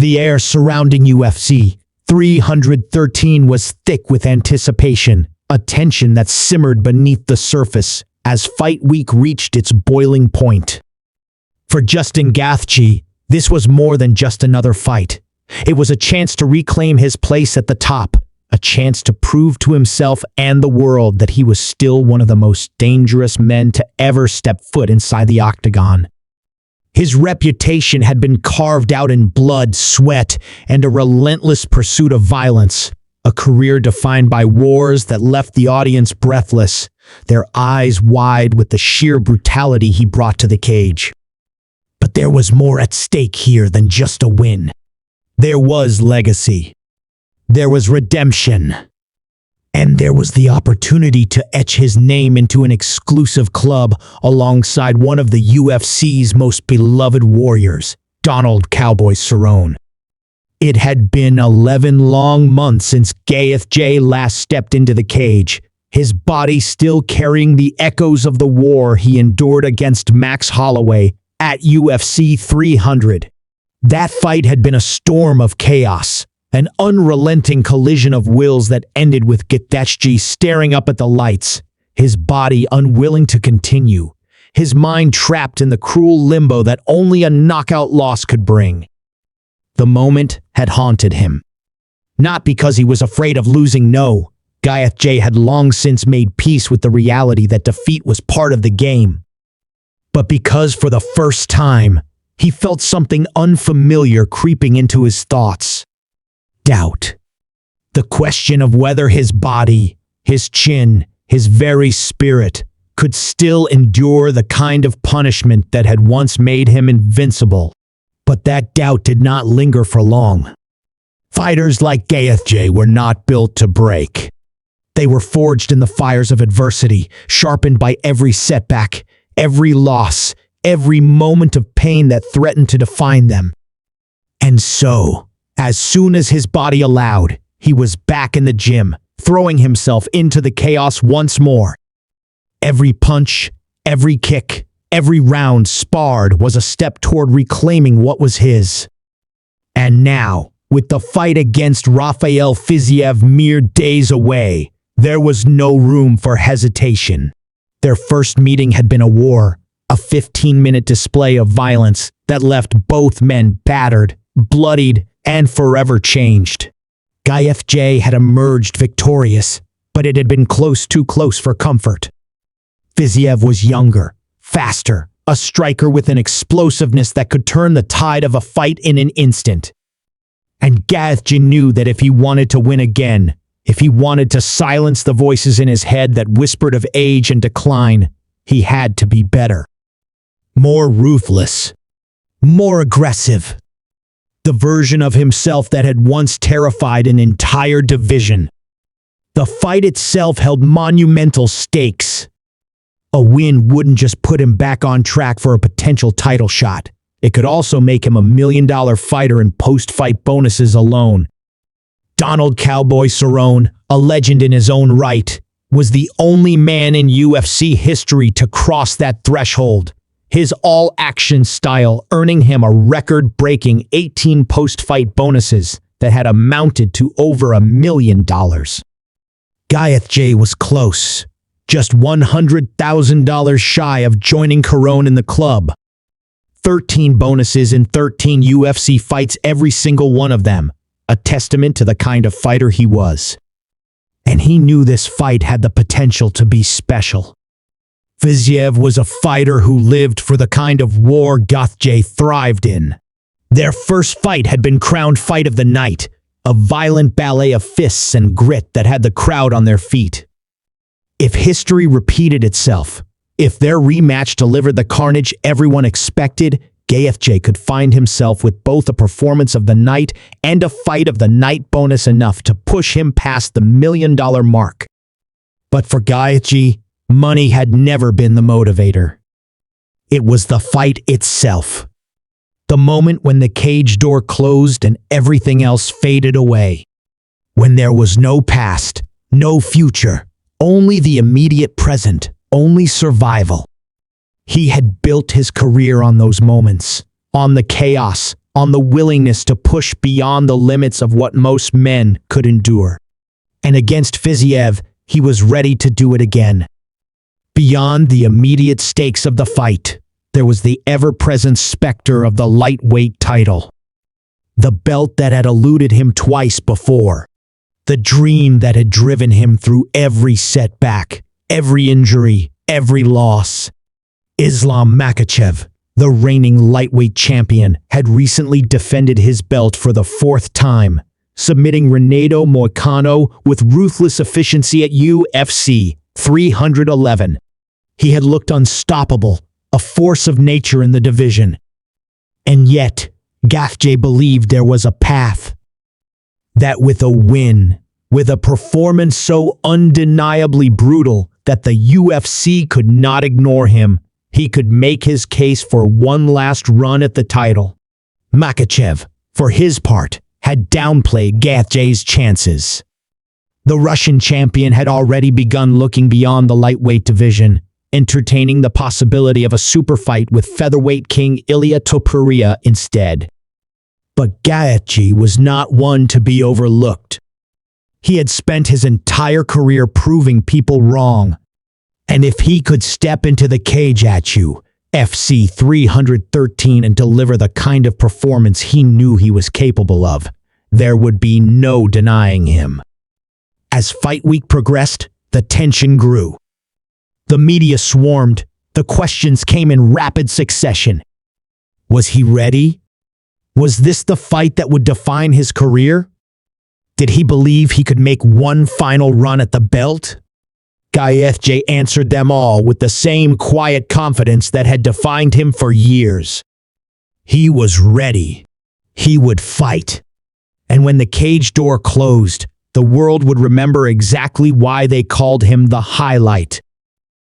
The air surrounding UFC 313 was thick with anticipation, a tension that simmered beneath the surface as Fight Week reached its boiling point. For Justin Gaethje, this was more than just another fight. It was a chance to reclaim his place at the top, a chance to prove to himself and the world that he was still one of the most dangerous men to ever step foot inside the octagon. His reputation had been carved out in blood, sweat, and a relentless pursuit of violence, a career defined by wars that left the audience breathless, their eyes wide with the sheer brutality he brought to the cage. But there was more at stake here than just a win. There was legacy. There was redemption. And there was the opportunity to etch his name into an exclusive club alongside one of the UFC's most beloved warriors, Donald Cowboy Cerrone. It had been 11 long months since Gaethje last stepped into the cage, his body still carrying the echoes of the war he endured against Max Holloway at UFC 300. That fight had been a storm of chaos, an unrelenting collision of wills that ended with Gaethje staring up at the lights, his body unwilling to continue, his mind trapped in the cruel limbo that only a knockout loss could bring. The moment had haunted him. Not because he was afraid of losing, no. Gaethje had long since made peace with the reality that defeat was part of the game. But because for the first time, he felt something unfamiliar creeping into his thoughts. Doubt. The question of whether his body, his chin, his very spirit could still endure the kind of punishment that had once made him invincible. But that doubt did not linger for long. Fighters like Gaethje were not built to break. They were forged in the fires of adversity, sharpened by every setback, every loss, every moment of pain that threatened to define them. And so, as soon as his body allowed, he was back in the gym, throwing himself into the chaos once more. Every punch, every kick, every round sparred was a step toward reclaiming what was his. And now, with the fight against Rafael Fiziev mere days away, there was no room for hesitation. Their first meeting had been a war, a 15-minute display of violence that left both men battered, bloodied, and forever changed. Gaethje had emerged victorious, but it had been too close for comfort. Fiziev was younger, faster, a striker with an explosiveness that could turn the tide of a fight in an instant. And Gaethje knew that if he wanted to win again, if he wanted to silence the voices in his head that whispered of age and decline, he had to be better. More ruthless. More aggressive. The version of himself that had once terrified an entire division. The fight itself held monumental stakes. A win wouldn't just put him back on track for a potential title shot. It could also make him $1 million fighter in post-fight bonuses alone. Donald Cowboy Cerrone, a legend in his own right, was the only man in UFC history to cross that threshold. His all-action style earning him a record-breaking 18 post-fight bonuses that had amounted to over $1 million. Gaethje was close, just $100,000 shy of joining Cerrone in the club. 13 bonuses in 13 UFC fights, every single one of them, a testament to the kind of fighter he was. And he knew this fight had the potential to be special. Fiziev was a fighter who lived for the kind of war Gaethje thrived in. Their first fight had been crowned Fight of the Night, a violent ballet of fists and grit that had the crowd on their feet. If history repeated itself, if their rematch delivered the carnage everyone expected, Gaethje could find himself with both a performance of the night and a fight of the night bonus enough to push him past the $1 million mark. But for Gaethje, money had never been the motivator. It was the fight itself. The moment when the cage door closed and everything else faded away. When there was no past, no future, only the immediate present, only survival. He had built his career on those moments, on the chaos, on the willingness to push beyond the limits of what most men could endure. And against Fiziev, he was ready to do it again. Beyond the immediate stakes of the fight, there was the ever-present specter of the lightweight title. The belt that had eluded him twice before. The dream that had driven him through every setback, every injury, every loss. Islam Makhachev, the reigning lightweight champion, had recently defended his belt for the 4th time, submitting Renato Moicano with ruthless efficiency at UFC 311. He had looked unstoppable, a force of nature in the division. And yet, Gaethje believed there was a path. That with a win, with a performance so undeniably brutal that the UFC could not ignore him, he could make his case for one last run at the title. Makhachev, for his part, had downplayed Gaethje's chances. The Russian champion had already begun looking beyond the lightweight division, entertaining the possibility of a super fight with featherweight king Ilia Topuria instead. But Gaethje was not one to be overlooked. He had spent his entire career proving people wrong. And if he could step into the cage at UFC 313 and deliver the kind of performance he knew he was capable of, there would be no denying him. As fight week progressed, the tension grew. The media swarmed. The questions came in rapid succession. Was he ready? Was this the fight that would define his career? Did he believe he could make one final run at the belt? Gaethje answered them all with the same quiet confidence that had defined him for years. He was ready. He would fight. And when the cage door closed, the world would remember exactly why they called him the highlight